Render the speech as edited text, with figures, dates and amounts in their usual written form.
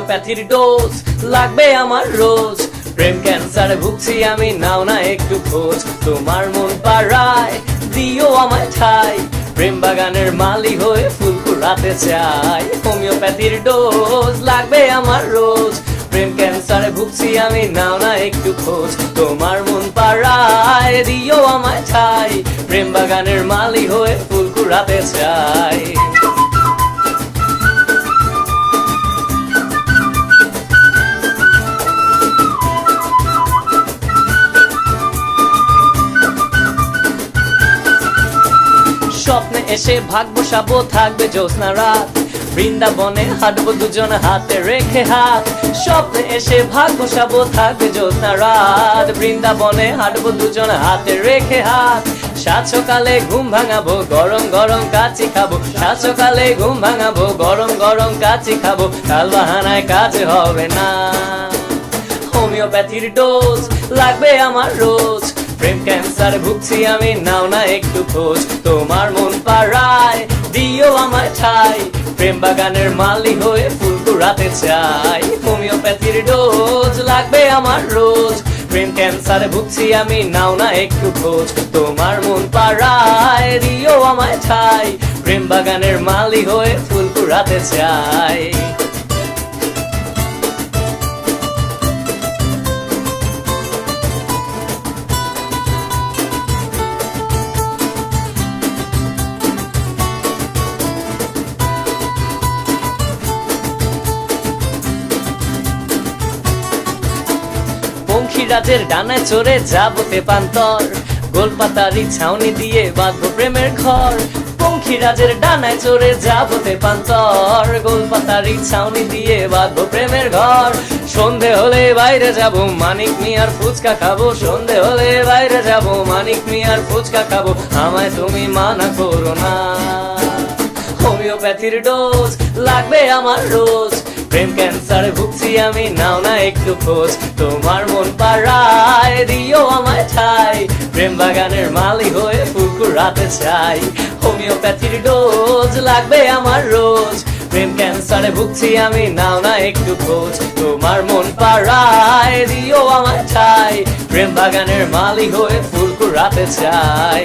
হোমিওপ্যাথির dose লাগবে আমার রোজ। প্রেম ক্যান্সারে ভুগছি আমি, নাও না একটু খোঁজ। তোমার মন পাড়ায় দিও আমায় ঠাই, প্রেম বাগানের মালি হয়ে ফুল কুড়াতে চাই। হোমিওপ্যাথির ডোজ লাগবে আমার রোজ। প্রেম ক্যান্সারে ভুগছি আমি, নাও না একটু খোঁজ। তোমার মন পাড়ায় দিও আমায় ঠাই, প্রেম বাগানের মালি হয়ে ফুল কুড়াতে চাই। স্বপ্নে এসে ভাগ বসাবো, থাকবে জ্যোৎস্না রাত, বৃন্দাবনে হাঁটবো দুজন হাতে রেখে হাত। স্বপ্নে এসে ভাগ বসাবো, থাকবে জ্যোৎস্না রাত, বৃন্দাবনে হাঁটবো দুজন হাতে রেখে হাত। সাত সকালে ঘুম ভাঙাবো, গরম গরম কাচি খাবো। সাত সকালে ঘুম ভাঙাবো, গরম গরম কাচি খাবো। কাল বাহানায় কাজ হবে না। হোমিওপ্যাথির ডোজ লাগবে আমার রোজ। প্রেম ক্যান্সারে ভুগছি আমি, নাও না একটু খোঁজ। তোমার মন পাড়ায় দিও আমায় ঠাই, প্রেম বাগানের মালি হয়ে ফুল কুড়াতে চাই। হোমিওপ্যাথির ডোজ লাগবে আমার রোজ। প্রেম ক্যান্সারে ভুগছি আমি, নাও না একটু খোঁজ। তোমার মন পাড়ায় দিও আমায় ঠাই, প্রেম বাগানের মালি হয়ে ফুল কুড়াতে চাই। পঙ্খিরাজের ডানায় চড়ে যাবো তেপান্তর, গোলপাতারি ছাউনি দিয়ে বাঁধবো প্রেমের ঘর। পঙ্খিরাজের ডানায় চড়ে যাবো তেপান্তর, গোলপাতারি ছাউনি দিয়ে বাঁধবো প্রেমের ঘর। সন্ধে হলে বাইরে যাবো, মানিক মিয়ার ফুচকা খাবো। সন্ধে হলে বাইরে যাবো, মানিক মিয়ার ফুচকা খাবো। আমায় তুমি মানা করো না। হোমিওপ্যাথির ডোজ লাগবে আমার রোজ। প্রেম ক্যান্সারে ভুগছি আমি, নাও না একটু খোঁজ। তোমার মন পাড়ায় দিও আমায় ঠাই, প্রেম বাগানের মালি হয়ে ফুল কুড়াতে চাই। হোমিওপ্যাথির ডোজ লাগবে আমার রোজ। প্রেম ক্যান্সারে ভুগছি আমি, নাও না একটু খোঁজ। তোমার মন পাড়ায় দিও আমায় ঠাই, প্রেম বাগানের মালি হয়ে ফুল কুড়াতে চাই।